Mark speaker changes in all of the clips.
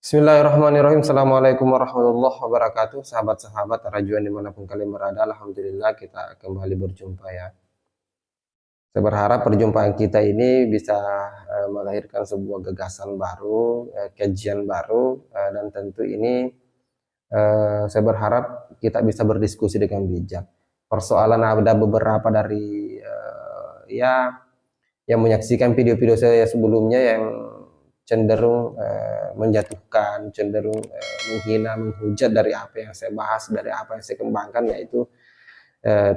Speaker 1: Bismillahirrahmanirrahim. Assalamualaikum warahmatullahi wabarakatuh. Sahabat-sahabat Rajuan dimanapun kalian berada, alhamdulillah kita kembali berjumpa ya. Saya berharap perjumpaan kita ini bisa melahirkan sebuah gagasan baru, kajian baru, dan tentu ini saya berharap kita bisa berdiskusi dengan bijak. Persoalan ada beberapa dari yang menyaksikan video-video saya sebelumnya yang cenderung menjatuhkan, cenderung menghina, menghujat dari apa yang saya bahas, dari apa yang saya kembangkan, yaitu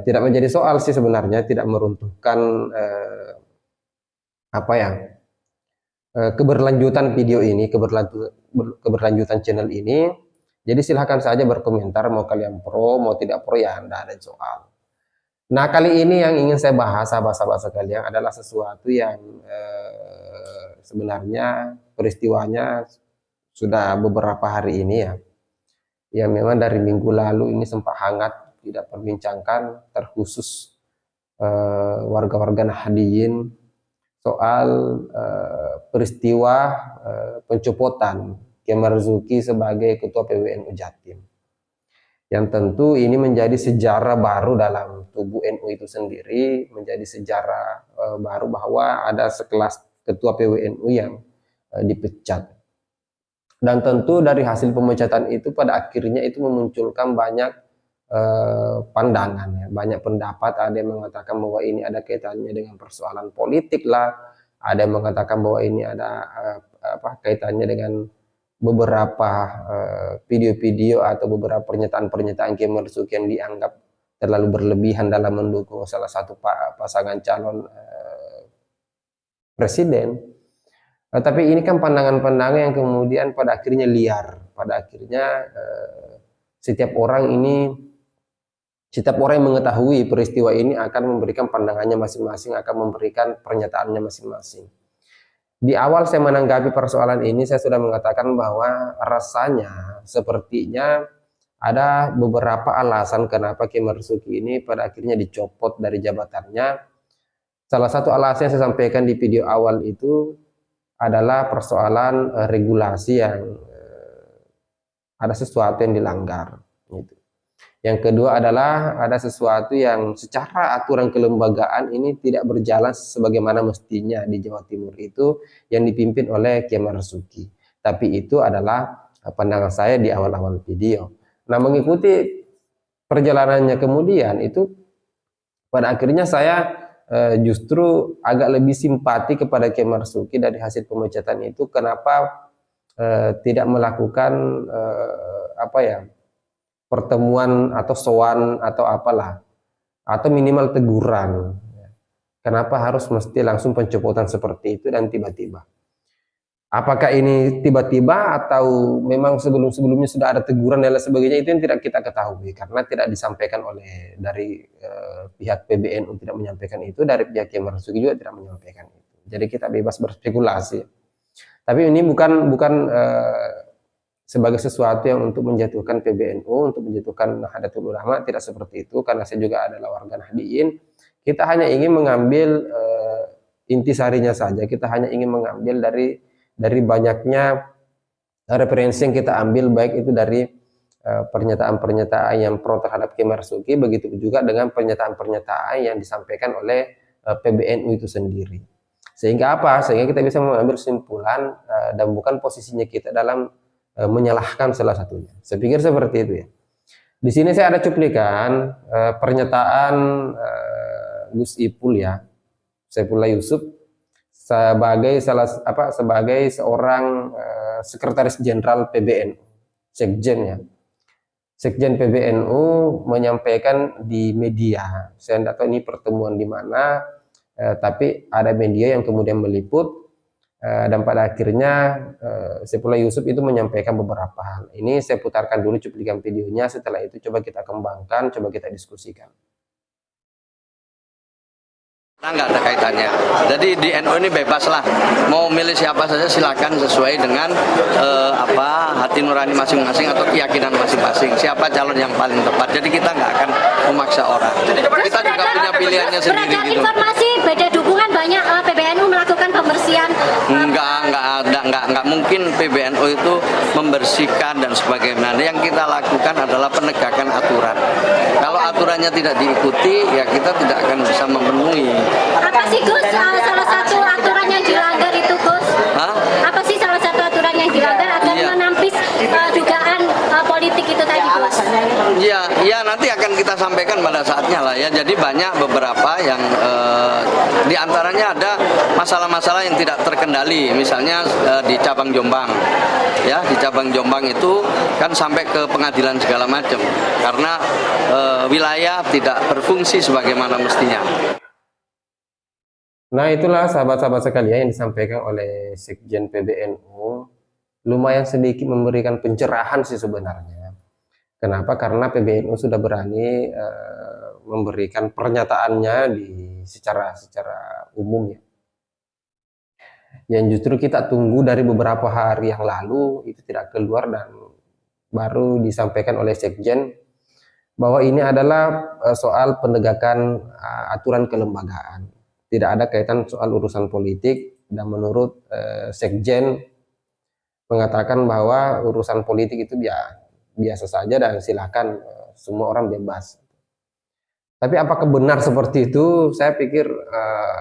Speaker 1: tidak menjadi soal sih sebenarnya, tidak meruntuhkan keberlanjutan video ini, keberlanjutan channel ini. Jadi silahkan saja berkomentar, mau kalian pro, mau tidak pro, ya tidak ada soal. Nah, kali ini yang ingin saya bahas, sahabat-sahabat sekalian, adalah sesuatu yang sebenarnya peristiwanya sudah beberapa hari ini ya. Ya memang dari minggu lalu ini sempat hangat tidak perbincangkan, terkhusus warga-warga Nahdliyin soal peristiwa pencopotan Kiai Marzuki sebagai Ketua PBNU Jatim. Yang tentu ini menjadi sejarah baru dalam tubuh NU itu sendiri, menjadi sejarah baru bahwa ada sekelas Ketua PBNU yang dipecat. Dan tentu dari hasil pemecatan itu pada akhirnya itu memunculkan banyak pandangan ya, banyak pendapat. Ada yang mengatakan bahwa ini ada kaitannya dengan persoalan politik lah, ada yang mengatakan bahwa ini ada kaitannya dengan beberapa video-video atau beberapa pernyataan-pernyataan Kiai Marzuki yang dianggap terlalu berlebihan dalam mendukung salah satu pasangan calon presiden. Tapi ini kan pandangan-pandangan yang kemudian pada akhirnya liar. Pada akhirnya setiap orang yang mengetahui peristiwa ini akan memberikan pandangannya masing-masing, akan memberikan pernyataannya masing-masing. Di awal saya menanggapi persoalan ini, saya sudah mengatakan bahwa rasanya sepertinya ada beberapa alasan kenapa Kiai Marzuki ini pada akhirnya dicopot dari jabatannya. Salah satu alasan yang saya sampaikan di video awal itu adalah persoalan regulasi yang ada sesuatu yang dilanggar. Gitu. Yang kedua adalah ada sesuatu yang secara aturan kelembagaan ini tidak berjalan sebagaimana mestinya di Jawa Timur itu yang dipimpin oleh Kiai Marzuki. Tapi itu adalah pandangan saya di awal-awal video. Nah, mengikuti perjalanannya kemudian itu pada akhirnya saya justru agak lebih simpati kepada Kiai Marzuki dari hasil pemecatan itu. Kenapa tidak melakukan pertemuan atau sowan atau apalah, atau minimal teguran. Kenapa harus mesti langsung pencopotan seperti itu dan tiba-tiba? Apakah ini tiba-tiba atau memang sebelum-sebelumnya sudah ada teguran dan lain sebagainya, itu yang tidak kita ketahui karena tidak disampaikan oleh dari pihak PBNU, tidak menyampaikan itu, dari pihak Kiai Marzuki juga tidak menyampaikan itu. Jadi kita bebas berspekulasi. Tapi ini bukan sebagai sesuatu yang untuk menjatuhkan PBNU, untuk menjatuhkan Nahdlatul Ulama, tidak seperti itu, karena saya juga adalah warga Nahdliyin. Kita hanya ingin mengambil intisarinya saja, kita hanya ingin mengambil dari banyaknya referensi yang kita ambil, baik itu dari pernyataan-pernyataan yang pro terhadap Kiai Marzuki, begitu juga dengan pernyataan-pernyataan yang disampaikan oleh PBNU itu sendiri. Sehingga apa? Sehingga kita bisa mengambil kesimpulan dan bukan posisinya kita dalam menyalahkan salah satunya. Saya pikir seperti itu ya. Di sini saya ada cuplikan pernyataan Gus Ipul ya, Saifullah Yusuf, sebagai sebagai seorang sekretaris jenderal PBNU, sekjen ya. Sekjen PBNU menyampaikan di media. Saya tidak tahu ini pertemuan di mana, tapi ada media yang kemudian meliput. Dan pada akhirnya Saifullah Yusuf itu menyampaikan beberapa hal. Ini saya putarkan dulu cuplikan videonya, setelah itu coba kita kembangkan, coba kita diskusikan.
Speaker 2: Nggak ada kaitannya. Jadi di NU ini bebas lah, mau milih siapa saja silakan sesuai dengan hati nurani masing-masing atau keyakinan masing-masing. Siapa calon yang paling tepat. Jadi kita nggak akan memaksa orang. Kita juga punya pilihannya sendiri gitu.
Speaker 3: Informasi beda dukungan banyak PBNU melakukan pembersihan.
Speaker 2: Nggak mungkin PBNU itu membersihkan dan sebagainya. Yang kita lakukan adalah penegakan aturan. Kalau aturannya tidak diikuti, ya kita tidak akan bisa memenuhi.
Speaker 3: Apa sih Gus salah satu aturan yang dilanggar itu Gus?
Speaker 2: Hah?
Speaker 3: Apa sih salah satu aturan yang dilanggar agar
Speaker 2: Iya.
Speaker 3: menampis dugaan politik itu tadi Gus?
Speaker 2: Ya nanti akan kita sampaikan pada saatnya lah ya. Jadi banyak beberapa yang diantaranya ada masalah-masalah yang tidak terkendali. Misalnya di cabang Jombang, ya di cabang Jombang itu kan sampai ke pengadilan segala macam karena wilayah tidak berfungsi sebagaimana mestinya.
Speaker 1: Nah, itulah sahabat-sahabat sekalian yang disampaikan oleh Sekjen PBNU, lumayan sedikit memberikan pencerahan sih sebenarnya. Kenapa? Karena PBNU sudah berani memberikan pernyataannya secara umum ya. Yang justru kita tunggu dari beberapa hari yang lalu itu tidak keluar dan baru disampaikan oleh Sekjen bahwa ini adalah soal penegakan aturan kelembagaan. Tidak ada kaitan soal urusan politik, dan menurut Sekjen mengatakan bahwa urusan politik itu biasa saja dan silakan semua orang bebas. Tapi apakah benar seperti itu? Saya pikir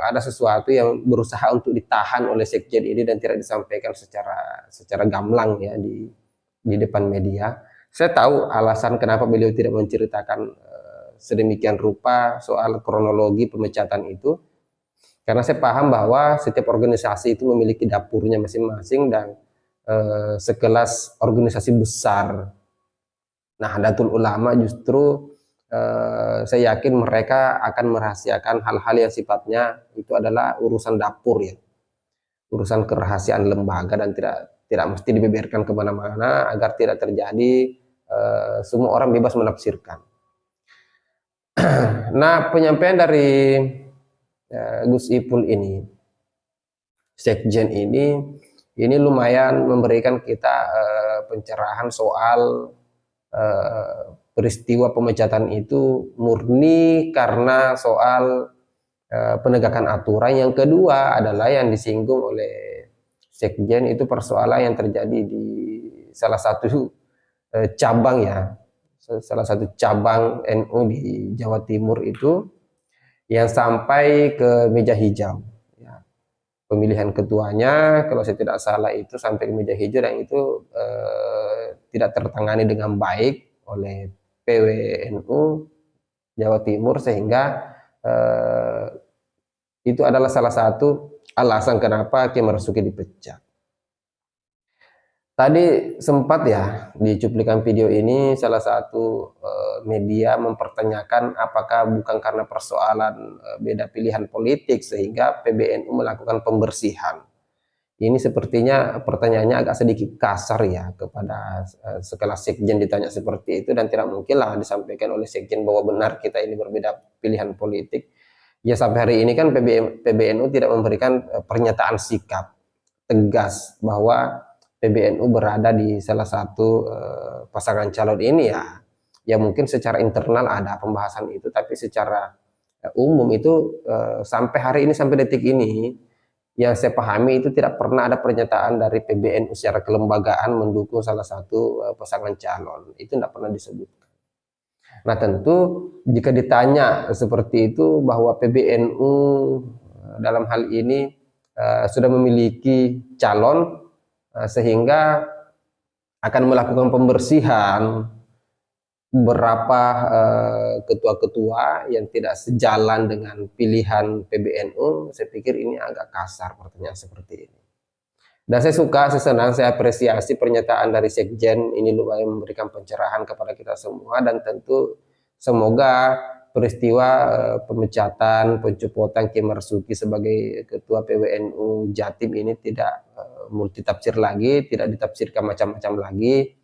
Speaker 1: ada sesuatu yang berusaha untuk ditahan oleh Sekjen ini dan tidak disampaikan secara gamblang ya di depan media. Saya tahu alasan kenapa beliau tidak menceritakan sedemikian rupa soal kronologi pemecatan itu. Karena saya paham bahwa setiap organisasi itu memiliki dapurnya masing-masing dan sekelas organisasi besar. Nahdlatul Ulama justru saya yakin mereka akan merahasiakan hal-hal yang sifatnya itu adalah urusan dapur ya, urusan kerahasiaan lembaga dan tidak mesti dibeberkan kemana-mana agar tidak terjadi semua orang bebas menafsirkan. Nah, penyampaian dari Gus Ipul ini, Sekjen ini lumayan memberikan kita pencerahan soal peristiwa pemecatan itu murni karena soal penegakan aturan. Yang kedua adalah yang disinggung oleh Sekjen itu persoalan yang terjadi di salah satu cabang ya, salah satu cabang NU di Jawa Timur itu yang sampai ke meja hijau ya. Pemilihan ketuanya kalau saya tidak salah itu sampai ke meja hijau dan itu tidak tertangani dengan baik oleh PWNU Jawa Timur sehingga itu adalah salah satu alasan kenapa Kiai Marzuki dipecat. Tadi sempat ya di cuplikan video ini salah satu media mempertanyakan apakah bukan karena persoalan beda pilihan politik sehingga PBNU melakukan pembersihan. Ini sepertinya pertanyaannya agak sedikit kasar ya kepada sekelas Sekjen ditanya seperti itu dan tidak mungkinlah disampaikan oleh Sekjen bahwa benar kita ini berbeda pilihan politik. Ya sampai hari ini kan PBNU tidak memberikan pernyataan sikap tegas bahwa PBNU berada di salah satu pasangan calon ini ya mungkin secara internal ada pembahasan itu, tapi secara umum itu sampai hari ini, sampai detik ini yang saya pahami itu tidak pernah ada pernyataan dari PBNU secara kelembagaan mendukung salah satu pasangan calon, itu tidak pernah disebutkan. Nah tentu jika ditanya seperti itu bahwa PBNU dalam hal ini sudah memiliki calon sehingga akan melakukan pembersihan beberapa ketua-ketua yang tidak sejalan dengan pilihan PBNU, saya pikir ini agak kasar pertanyaan seperti ini. Dan saya suka, saya senang, saya apresiasi pernyataan dari Sekjen ini lumayan memberikan pencerahan kepada kita semua dan tentu semoga peristiwa pemecatan, pencopotan Kiai Marzuki sebagai ketua PWNU Jatim ini tidak multitafsir lagi, tidak ditafsirkan macam-macam lagi.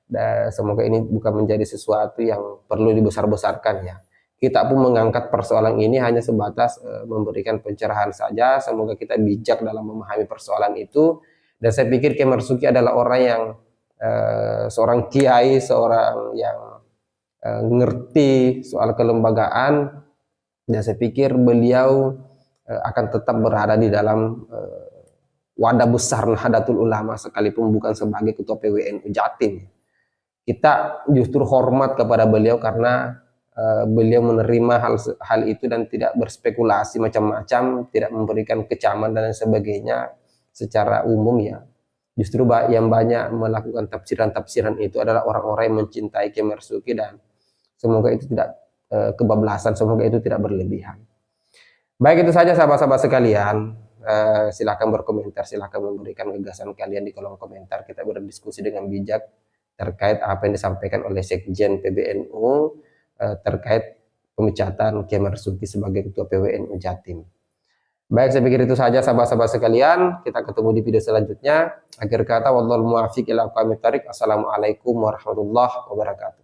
Speaker 1: Dan semoga ini bukan menjadi sesuatu yang perlu dibesar-besarkan ya. Kita pun mengangkat persoalan ini hanya sebatas memberikan pencerahan saja. Semoga kita bijak dalam memahami persoalan itu. Dan saya pikir Kiai Marzuki adalah orang yang seorang kiai, seorang yang ngerti soal kelembagaan, dan saya pikir beliau akan tetap berada di dalam wadah besar Nahdlatul Ulama sekalipun bukan sebagai ketua PWNU Jatim. Kita justru hormat kepada beliau karena beliau menerima hal itu dan tidak berspekulasi macam-macam, tidak memberikan kecaman dan sebagainya secara umum ya. Justru yang banyak melakukan tafsiran-tafsiran itu adalah orang-orang yang mencintai Kiai Marzuki, dan semoga itu tidak kebablasan, semoga itu tidak berlebihan. Baik, itu saja sahabat-sahabat sekalian. Silahkan berkomentar, silahkan memberikan gagasan kalian di kolom komentar. Kita berdiskusi dengan bijak terkait apa yang disampaikan oleh Sekjen PBNU terkait pemecatan Kiai Marzuki sebagai ketua PWNU Jatim. Baik, saya pikir itu saja sahabat-sahabat sekalian. Kita ketemu di video selanjutnya. Akhir kata, wallahul muwaffiq ila aqwamit thoriq. Assalamualaikum warahmatullahi wabarakatuh.